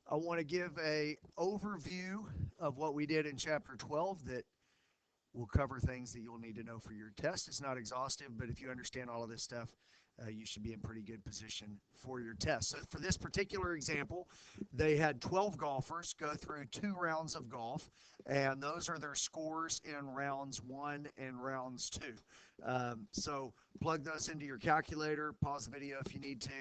I want to give a overview of what we did in chapter 12 that will cover things that you'll need to know for your test. It's not exhaustive, but if you understand all of this stuff, you should be in pretty good position for your test. So for this particular example, they had 12 golfers go through 2 rounds of golf, and those are their scores in rounds 1 and rounds 2. So plug those into your calculator, pause the video if you need to,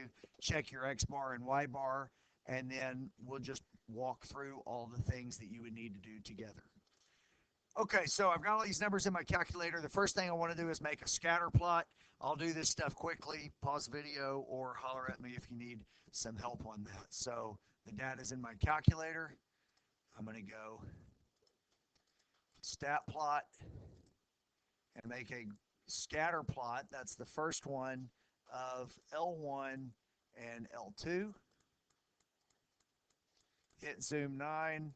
check your X bar and Y bar, and then we'll just walk through all the things that you would need to do together. Okay, so I've got all these numbers in my calculator. The first thing I want to do is make a scatter plot. I'll do this stuff quickly. Pause the video or holler at me if you need some help on that. So the data is in my calculator. I'm going to go stat plot and make a scatter plot. That's the first one of L1 and L2. Hit zoom 9.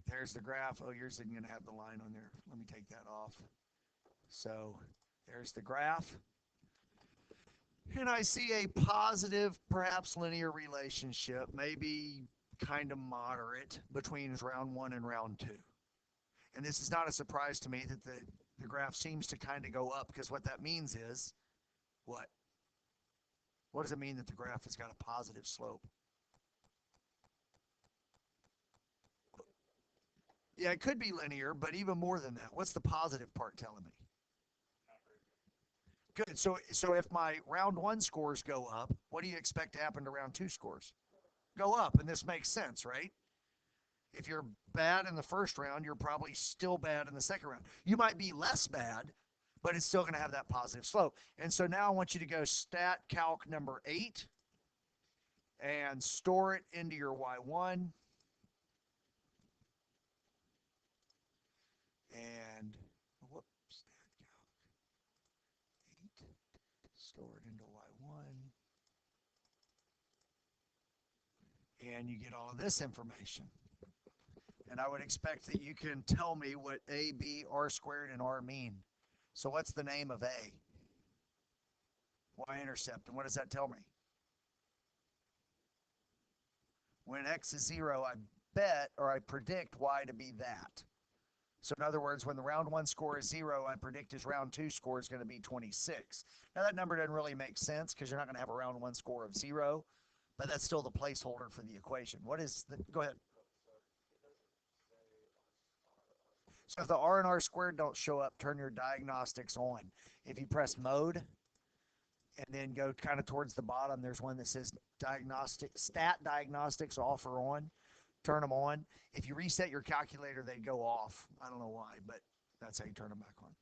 There's the graph. Oh, yours isn't going to have the line on there. Let me take that off. So there's the graph. And I see a positive, perhaps linear relationship, maybe kind of moderate, between round 1 and round 2. And this is not a surprise to me that the graph seems to kind of go up, because what that means is what? What does it mean that the graph has got a positive slope? Yeah, it could be linear, but even more than that. What's the positive part telling me? Good. So if my round 1 scores go up, what do you expect to happen to round 2 scores? Go up, and this makes sense, right? If you're bad in the first round, you're probably still bad in the second round. You might be less bad, but it's still going to have that positive slope. And so now I want you to go stat calc number 8 and store it into your Y1. And whoops, stat calc 8, store it into Y1. And you get all of this information. And I would expect that you can tell me what A, B, R squared, and R mean. So what's the name of A? Y-intercept. And what does that tell me? When X is 0, I bet, or I predict Y to be that. So in other words, when the round 1 score is 0, I predict his round 2 score is going to be 26. Now that number doesn't really make sense because you're not going to have a round 1 score of 0, but that's still the placeholder for the equation. What is the, go ahead. So if the R and R squared don't show up, turn your diagnostics on. If you press mode and then go kind of towards the bottom, there's one that says stat diagnostics off or on. Turn them on. If you reset your calculator, they go off. I don't know why, but that's how you turn them back on.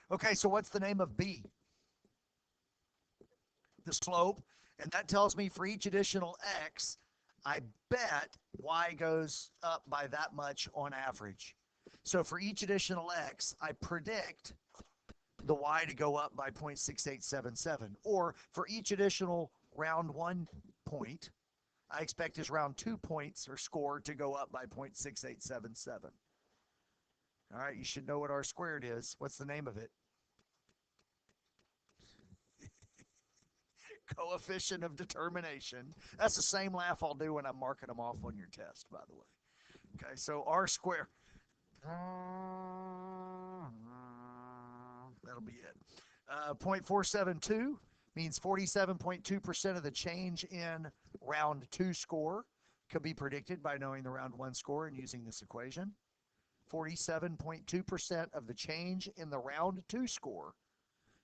Okay, so what's the name of B? The slope. And that tells me for each additional X, I bet Y goes up by that much on average. So for each additional X, I predict the Y to go up by 0.6877. Or for each additional round 1 point, I expect his round 2 points or score to go up by 0.6877. All right, you should know what R squared is. What's the name of it? Coefficient of determination. That's the same laugh I'll do when I'm marking them off on your test, by the way. Okay, so R squared. That'll be it. 0.472 means 47.2% of the change in round 2 score could be predicted by knowing the round 1 score and using this equation. 47.2% of the change in the round 2 score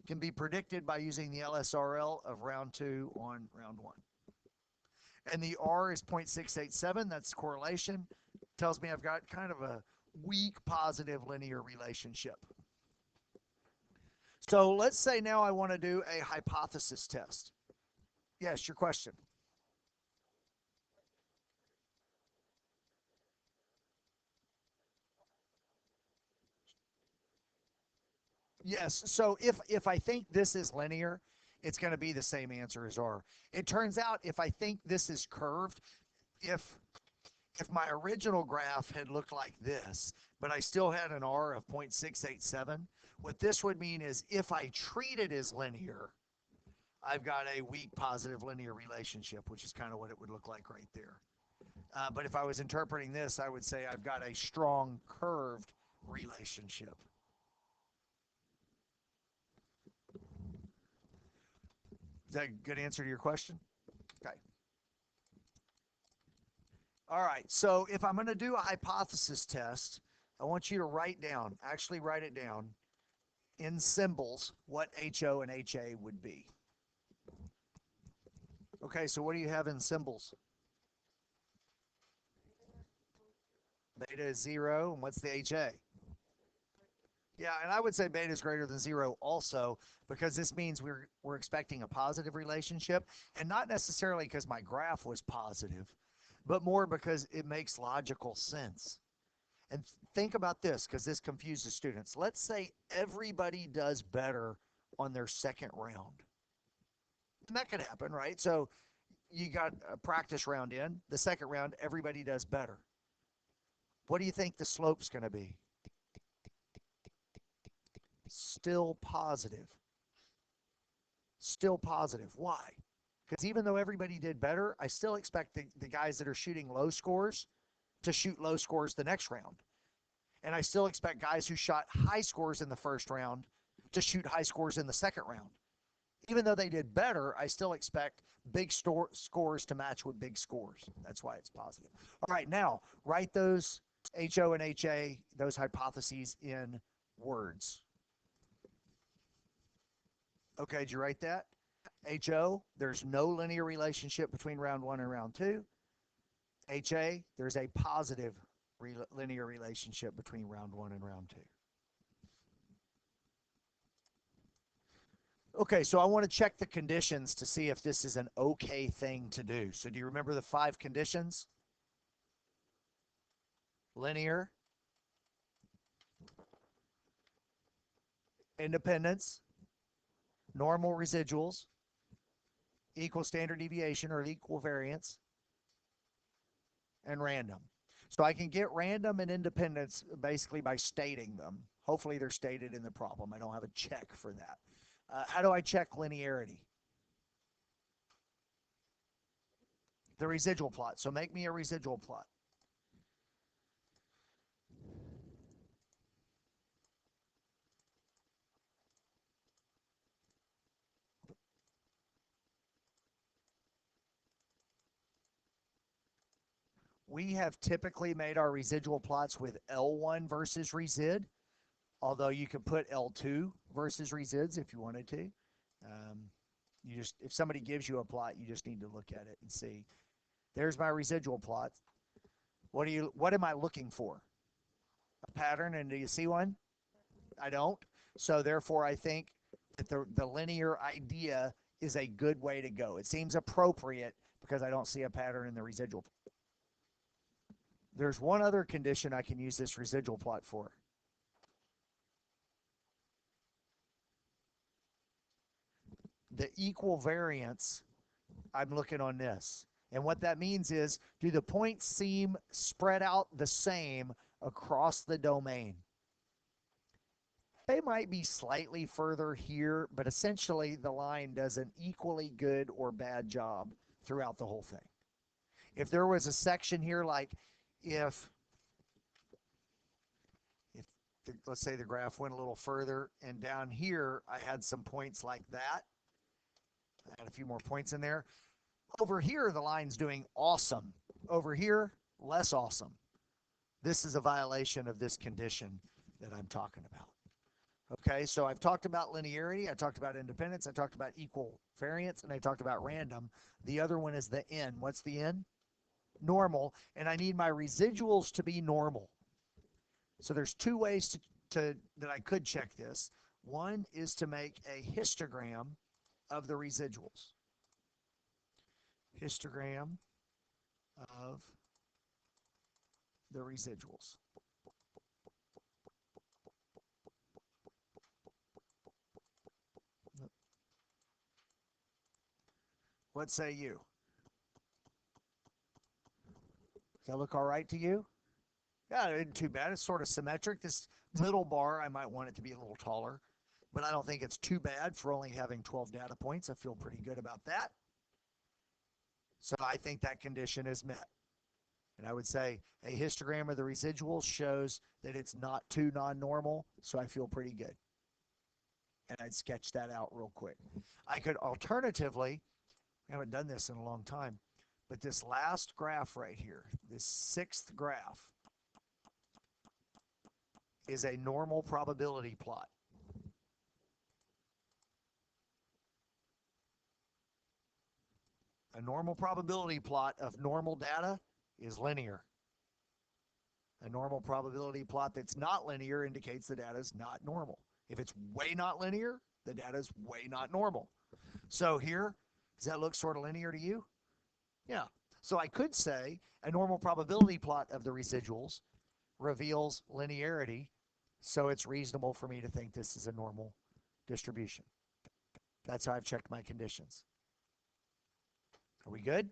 can be predicted by using the LSRL of round 2 on round 1. And the R is 0.687. That's correlation. Tells me I've got kind of a weak positive linear relationship. So let's say now I want to do a hypothesis test. Yes, your question. Yes, so if I think this is linear, it's going to be the same answer as R. It turns out if I think this is curved, if my original graph had looked like this, but I still had an R of 0.687, what this would mean is if I treat it as linear, I've got a weak positive linear relationship, which is kind of what it would look like right there. But if I was interpreting this, I would say I've got a strong curved relationship. Is that a good answer to your question? Okay. All right. So if I'm going to do a hypothesis test, I want you to actually write it down in symbols what HO and HA would be. Okay, so what do you have in symbols? Beta is 0, and what's the HA? Yeah, and I would say beta is greater than 0 also, because this means we're expecting a positive relationship, and not necessarily because my graph was positive, but more because it makes logical sense. And think about this, because this confuses students. Let's say everybody does better on their second round. And that could happen, right? So you got a practice round in, the second round, everybody does better. What do you think the slope's going to be? Still positive. Still positive. Why? Because even though everybody did better, I still expect the guys that are shooting low scores to shoot low scores the next round. And I still expect guys who shot high scores in the first round to shoot high scores in the second round. Even though they did better, I still expect big scores to match with big scores. That's why it's positive. All right, now write those HO and HA, those hypotheses in words. Okay, did you write that? HO, there's no linear relationship between round 1 and round 2. HA, there's a positive linear relationship between round 1 and round 2. Okay, so I want to check the conditions to see if this is an okay thing to do. So do you remember the 5 conditions? Linear, independence, normal residuals, equal standard deviation or equal variance, and random. So I can get random and independence basically by stating them. Hopefully they're stated in the problem. I don't have a check for that. How do I check linearity? The residual plot. So make me a residual plot. We have typically made our residual plots with L1 versus resid, although you could put L2 versus resids if you wanted to. If somebody gives you a plot, you just need to look at it and see. There's my residual plot. What am I looking for? A pattern, and do you see one? I don't. So therefore, I think that the linear idea is a good way to go. It seems appropriate because I don't see a pattern in the residual. There's one other condition I can use this residual plot for. The equal variance, I'm looking on this. And what that means is, do the points seem spread out the same across the domain? They might be slightly further here, but essentially the line does an equally good or bad job throughout the whole thing. If there was a section here, like if let's say the graph went a little further, and down here I had some points like that. I had a few more points in there. Over here, the line's doing awesome. Over here, less awesome. This is a violation of this condition that I'm talking about. Okay, so I've talked about linearity, I talked about independence, I talked about equal variance, and I talked about random. The other one is the N. What's the N? Normal, and I need my residuals to be normal. So there's 2 ways that I could check this. One is to make a histogram of the residuals. Histogram of the residuals. What say you? Does that look all right to you? Yeah, it isn't too bad. It's sort of symmetric. This middle bar, I might want it to be a little taller. but I don't think it's too bad for only having 12 data points. I feel pretty good about that. So I think that condition is met. And I would say a histogram of the residuals shows that it's not too non-normal, so I feel pretty good. And I'd sketch that out real quick. I could alternatively, I haven't done this in a long time, but this last graph right here, this sixth graph, is a normal probability plot. A normal probability plot of normal data is linear. A normal probability plot that's not linear indicates the data is not normal. If it's way not linear, the data is way not normal. So here, does that look sort of linear to you? Yeah. So I could say a normal probability plot of the residuals reveals linearity, so it's reasonable for me to think this is a normal distribution. That's how I've checked my conditions. Are we good?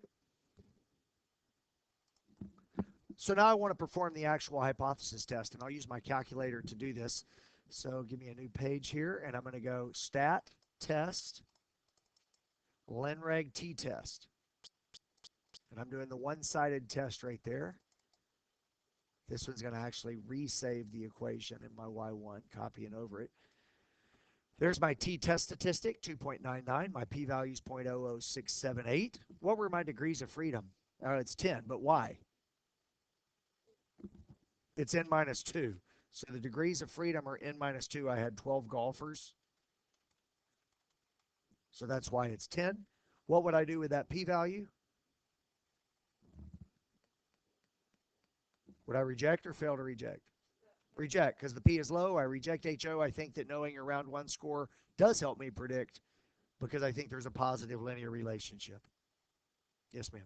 So now I want to perform the actual hypothesis test, and I'll use my calculator to do this. So give me a new page here, and I'm going to go stat test lenreg t-test. And I'm doing the one-sided test right there. This one's going to actually resave the equation in my y1, copying over it. There's my t-test statistic, 2.99. My p-value is 0.00678. What were my degrees of freedom? It's 10, but why? It's n minus 2. So the degrees of freedom are n minus 2. I had 12 golfers. So that's why it's 10. What would I do with that p-value? Would I reject or fail to reject? Reject, because the p is low. I reject HO. I think that knowing your round one score does help me predict because I think there's a positive linear relationship. Yes, ma'am.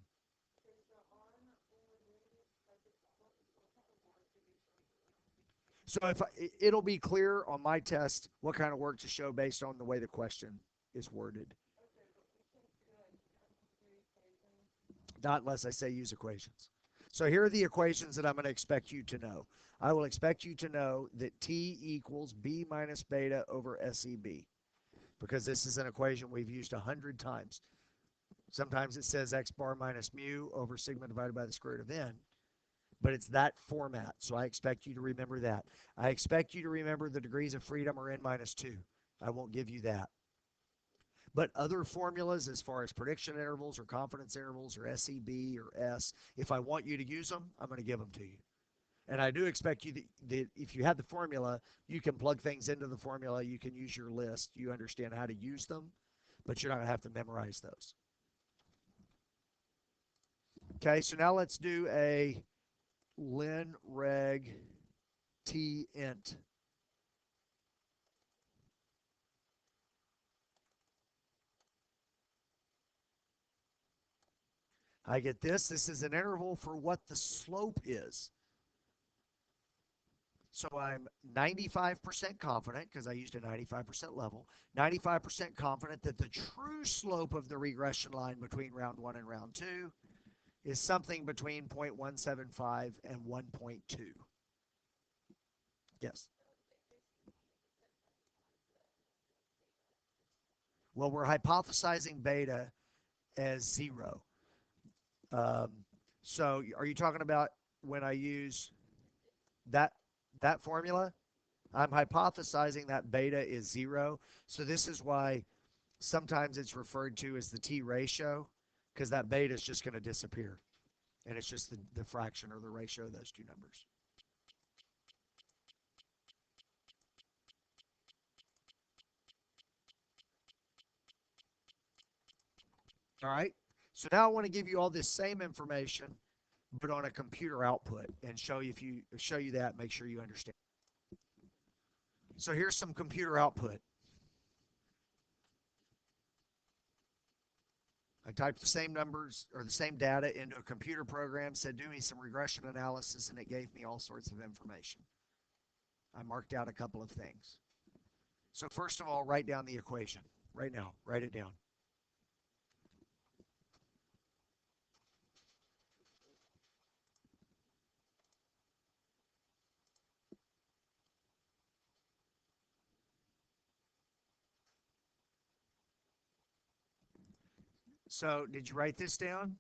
So if it'll be clear on my test what kind of work to show based on the way the question is worded. Not unless I say use equations. So here are the equations that I'm going to expect you to know. I will expect you to know that T equals B minus beta over SEB because this is an equation we've used 100 times. Sometimes it says X bar minus mu over sigma divided by the square root of n, but it's that format. So I expect you to remember that. I expect you to remember the degrees of freedom are n minus 2. I won't give you that. But other formulas as far as prediction intervals or confidence intervals or SEB or S, if I want you to use them, I'm going to give them to you. And I do expect you that if you have the formula, you can plug things into the formula. You can use your list. You understand how to use them, but you're not going to have to memorize those. Okay, so now let's do a len reg t int. I get this. This is an interval for what the slope is. So I'm 95% confident, because I used a 95% level, 95% confident that the true slope of the regression line between round 1 and round 2 is something between 0.175 and 1.2. Yes. Well, we're hypothesizing beta as 0. Um, so are you talking about when I use that formula? I'm hypothesizing that beta is 0. So this is why sometimes it's referred to as the T ratio, because that beta is just going to disappear. And it's just the fraction or the ratio of those two numbers. All right. So now I want to give you all this same information, but on a computer output, and show you that. Make sure you understand. So here's some computer output. I typed the same numbers or the same data into a computer program, said do me some regression analysis, and it gave me all sorts of information. I marked out a couple of things. So first of all, write down the equation right now. Write it down. So did you write this down?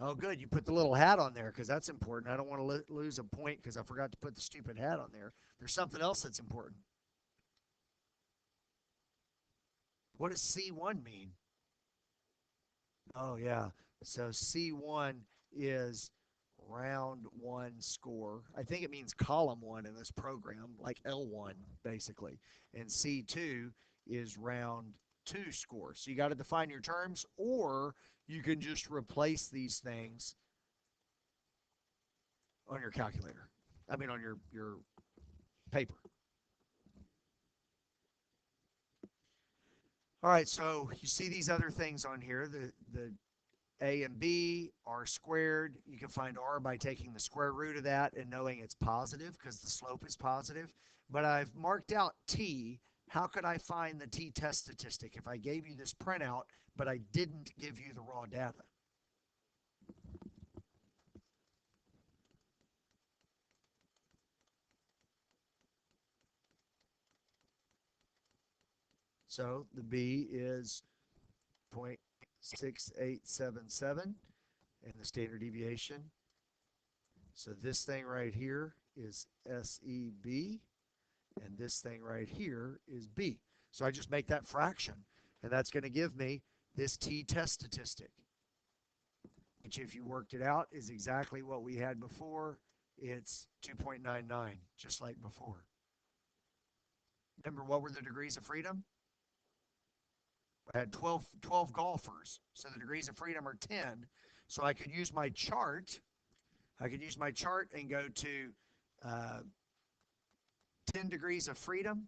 Oh, good. You put the little hat on there because that's important. I don't want to lose a point because I forgot to put the stupid hat on there. There's something else that's important. What does C1 mean? Oh, yeah. So C1 is round one score. I think it means column one in this program, like L1, basically. And C2 is round two score. So you got to define your terms, or you can just replace these things on your calculator. I mean, on your paper. All right, so you see these other things on here, the A and B, R squared. You can find R by taking the square root of that and knowing it's positive because the slope is positive. But I've marked out T. How could I find the T test statistic if I gave you this printout, but I didn't give you the raw data? So the B is 0.6877 and the standard deviation. So this thing right here is SEB, and this thing right here is B. So I just make that fraction, and that's going to give me this t-test statistic, which if you worked it out is exactly what we had before. It's 2.99, just like before. Remember, what were the degrees of freedom? I had 12 golfers, so the degrees of freedom are 10. So I could use my chart. I could use my chart and go to uh, 10 degrees of freedom,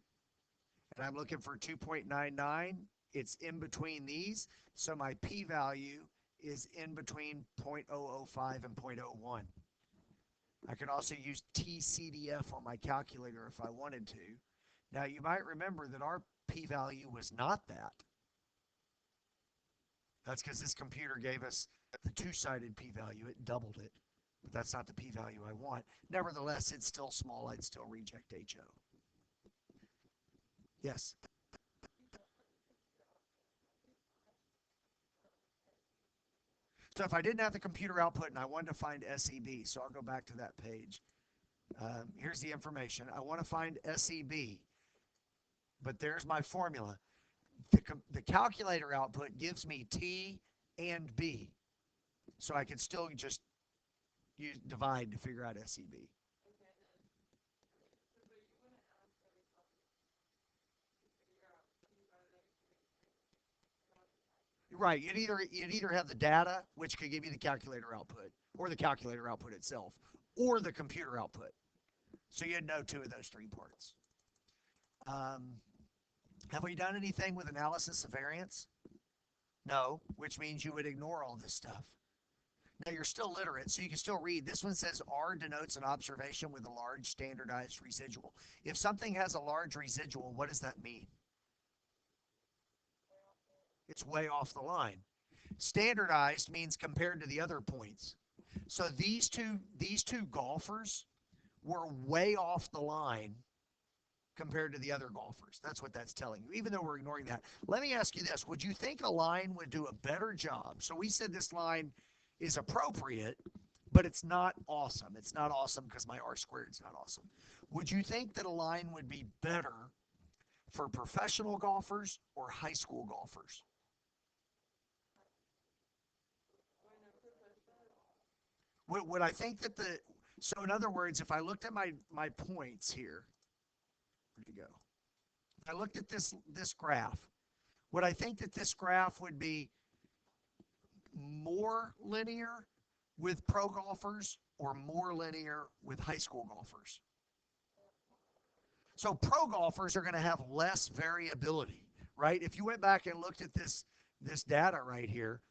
and I'm looking for 2.99. It's in between these, so my p-value is in between 0.005 and 0.01. I could also use TCDF on my calculator if I wanted to. Now, you might remember that our p-value was not that. That's because this computer gave us the two-sided p-value. It doubled it, but that's not the p-value I want. Nevertheless, it's still small. I'd still reject HO. Yes. So if I didn't have the computer output and I wanted to find SEB, so I'll go back to that page. Here's the information. I want to find SEB, but there's my formula. The calculator output gives me T and B, so I can still just use divide to figure out SEB. Right. You'd either have the data, which could give you the calculator output, or the calculator output itself, or the computer output. So you'd know two of those three parts. Um, have we done anything with analysis of variance? No, which means you would ignore all this stuff. Now you're still literate, so you can still read. This one says R denotes an observation with a large standardized residual. If something has a large residual, what does that mean? It's way off the line. Standardized means compared to the other points. So these two golfers were way off the line compared to the other golfers. That's what that's telling you, even though we're ignoring that. Let me ask you this. Would you think a line would do a better job? So we said this line is appropriate, but it's not awesome. It's not awesome because my R squared is not awesome. Would you think that a line would be better for professional golfers or high school golfers? Would I think that so in other words, if I looked at my points here, where'd you go? If I looked at this graph, would I think that this graph would be more linear with pro golfers or more linear with high school golfers? So pro golfers are going to have less variability, right? If you went back and looked at this data right here,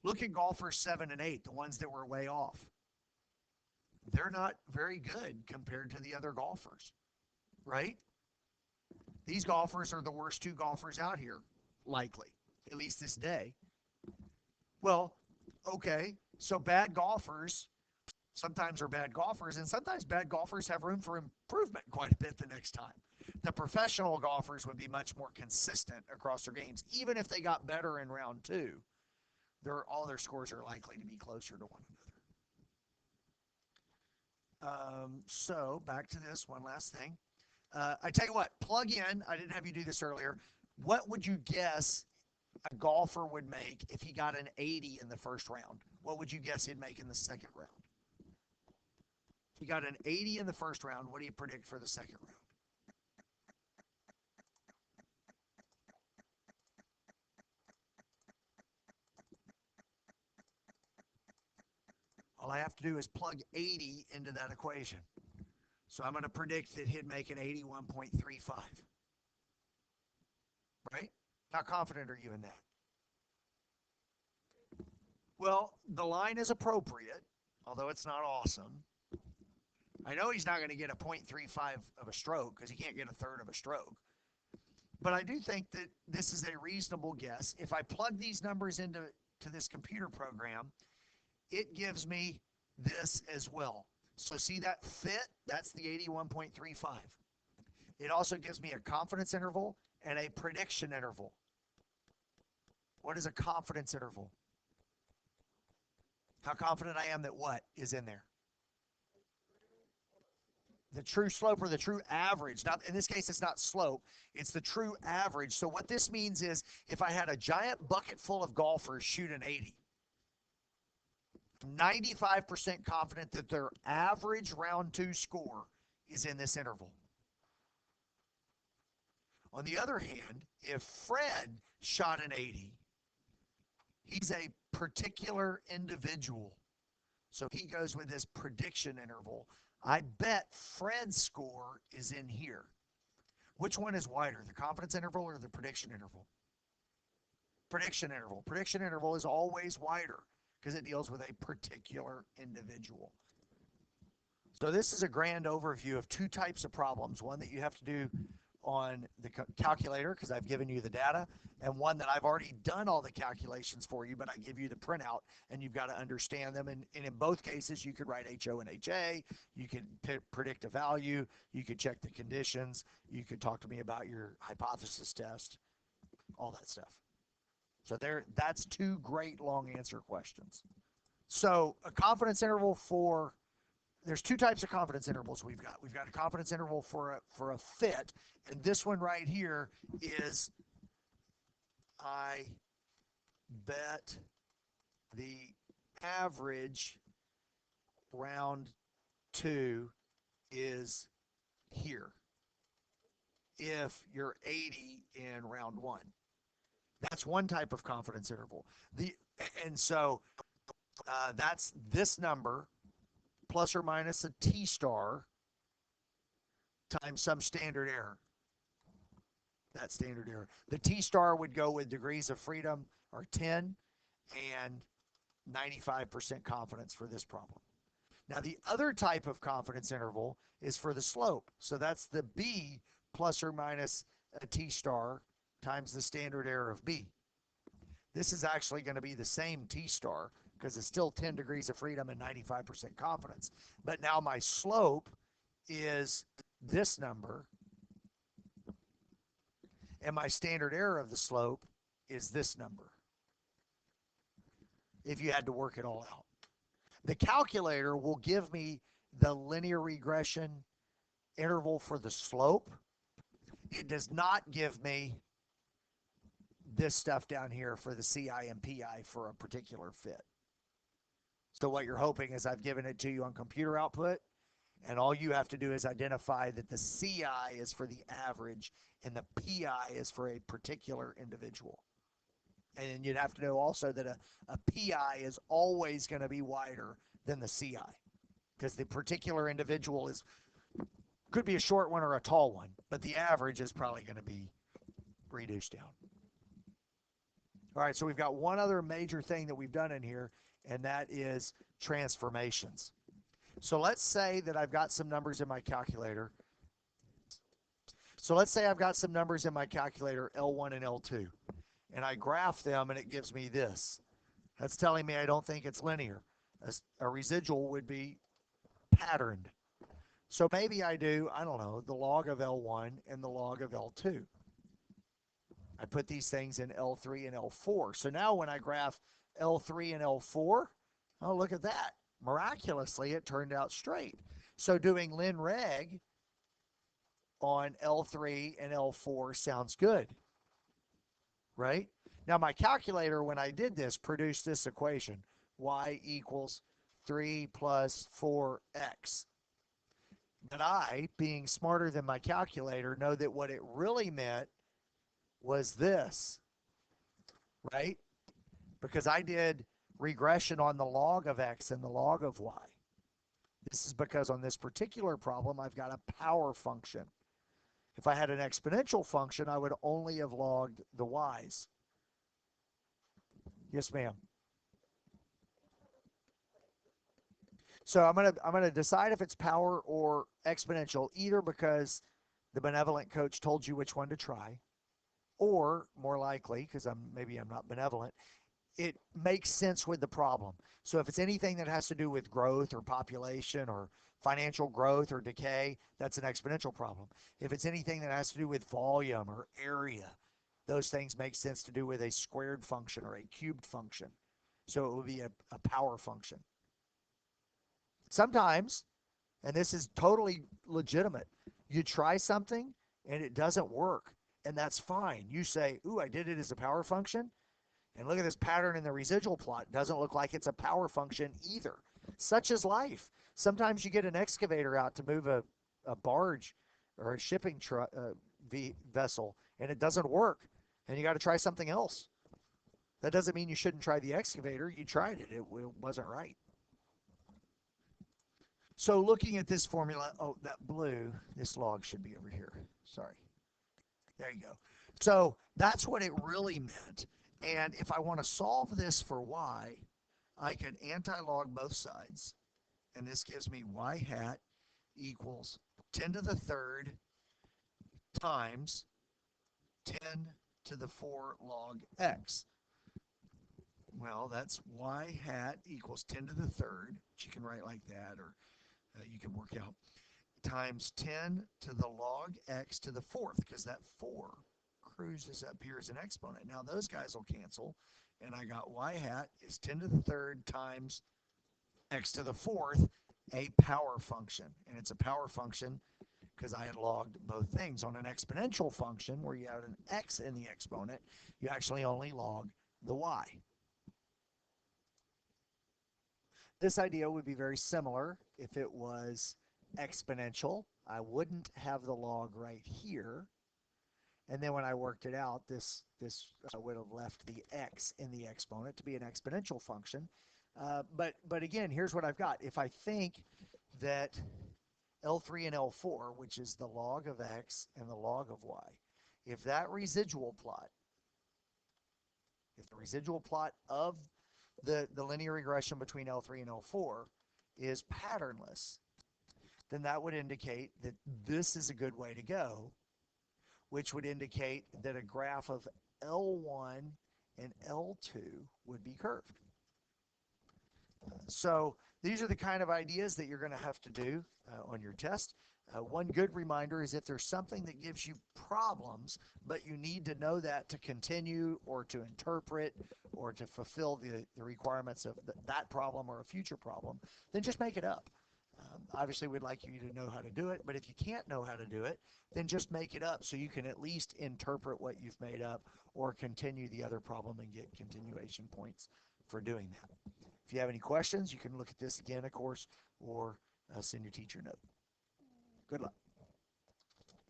look at golfers 7 and 8, the ones that were way off. They're not very good compared to the other golfers, right? These golfers are the worst two golfers out here, likely, at least this day. Well, okay, so bad golfers sometimes are bad golfers, and sometimes bad golfers have room for improvement quite a bit the next time. The professional golfers would be much more consistent across their games. Even if they got better in round two, all their scores are likely to be closer to one another. So back to this one last thing. I tell you what, plug in. I didn't have you do this earlier. What would you guess a golfer would make if he got an 80 in the first round? What would you guess he'd make in the second round? If he got an 80 in the first round, what do you predict for the second round? All I have to do is plug 80 into that equation. So I'm going to predict that he'd make an 81.35. Right? How confident are you in that? Well, the line is appropriate, although it's not awesome. I know he's not going to get a 0.35 of a stroke because he can't get a third of a stroke. But I do think that this is a reasonable guess. If I plug these numbers into this computer program, it gives me this as well. So see that fit? That's the 81.35. It also gives me a confidence interval and a prediction interval. What is a confidence interval? How confident I am that what is in there? The true slope or the true average. Now, in this case, it's not slope, it's the true average. So what this means is if I had a giant bucket full of golfers shoot an 80, 95% confident that their average round two score is in this interval. On the other hand, if Fred shot an 80, he's a particular individual. So he goes with this prediction interval. I bet Fred's score is in here. Which one is wider, the confidence interval or the prediction interval? Prediction interval. Prediction interval is always wider because it deals with a particular individual. So this is a grand overview of two types of problems. One that you have to do on the calculator because I've given you the data, and one that I've already done all the calculations for you, but I give you the printout and you've got to understand them. And in both cases, you could write HO and HA, you could predict a value, you could check the conditions, you could talk to me about your hypothesis test, all that stuff. So that's two great long answer questions. So a confidence interval there's two types of confidence intervals we've got. We've got a confidence interval for a fit, and this one right here is I bet the average round two is here if you're 80 in round one. That's one type of confidence interval. So that's this number plus or minus a t star times some standard error. That standard error. The t star would go with degrees of freedom are 10 and 95% confidence for this problem. Now the other type of confidence interval is for the slope. So that's the b plus or minus a t star times the standard error of b. This is actually going to be the same t star because it's still 10 degrees of freedom and 95% confidence. But now my slope is this number, and my standard error of the slope is this number, if you had to work it all out. The calculator will give me the linear regression interval for the slope. It does not give me this stuff down here for the CI and PI for a particular fit. So what you're hoping is I've given it to you on computer output, and all you have to do is identify that the CI is for the average and the PI is for a particular individual. And you'd have to know also that a PI is always going to be wider than the CI because the particular individual could be a short one or a tall one, but the average is probably going to be reduced down. All right, so we've got one other major thing that we've done in here, and that is transformations. So let's say that I've got some numbers in my calculator. So let's say I've got some numbers in my calculator, L1 and L2, and I graph them and it gives me this. That's telling me I don't think it's linear. A residual would be patterned. So maybe I do, I don't know, the log of L1 and the log of L2. I put these things in L3 and L4. So now when I graph L3 and L4, oh, look at that. Miraculously, it turned out straight. So doing lin reg on L3 and L4 sounds good, right? Now my calculator, when I did this, produced this equation, y equals 3 plus 4x. But I, being smarter than my calculator, know that what it really meant was this, right? Because I did regression on the log of x and the log of y. This is because on this particular problem, I've got a power function. If I had an exponential function, I would only have logged the y's. Yes, ma'am. So I'm gonna decide if it's power or exponential, either because the benevolent coach told you which one to try, or more likely, because maybe I'm not benevolent, it makes sense with the problem. So if it's anything that has to do with growth or population or financial growth or decay, that's an exponential problem. If it's anything that has to do with volume or area, those things make sense to do with a squared function or a cubed function. So it would be a power function. Sometimes, and this is totally legitimate, you try something and it doesn't work, and that's fine. You say, ooh, I did it as a power function, and look at this pattern in the residual plot. It doesn't look like it's a power function either. Such is life. Sometimes you get an excavator out to move a barge or a shipping vessel, and it doesn't work, and you got to try something else. That doesn't mean you shouldn't try the excavator. You tried it. It wasn't right. So looking at this formula, oh, that blue, this log should be over here. Sorry. There you go. So that's what it really meant. And if I want to solve this for y, I can anti-log both sides. And this gives me y hat equals 10 to the third times 10 to the 4 log x. Well, that's y hat equals 10 to the third, which you can write like that, or you can work out, times 10 to the log x to the fourth, because that 4 cruises up here as an exponent. Now those guys will cancel, and I got y hat is 10 to the third times x to the fourth, a power function. And it's a power function because I had logged both things. On an exponential function where you have an x in the exponent, you actually only log the y. This idea would be very similar if it was exponential. I wouldn't have the log right here. And then when I worked it out, this would have left the x in the exponent to be an exponential function. But again, here's what I've got. If I think that L3 and L4, which is the log of x and the log of y, if that residual plot, if the residual plot of the linear regression between L3 and L4 is patternless, then that would indicate that this is a good way to go, which would indicate that a graph of L1 and L2 would be curved. So these are the kind of ideas that you're going to have to do on your test. One good reminder is if there's something that gives you problems, but you need to know that to continue or to interpret or to fulfill the requirements of that problem or a future problem, then just make it up. Obviously, we'd like you to know how to do it, but if you can't know how to do it, then just make it up so you can at least interpret what you've made up or continue the other problem and get continuation points for doing that. If you have any questions, you can look at this again, of course, or send your teacher a note. Good luck.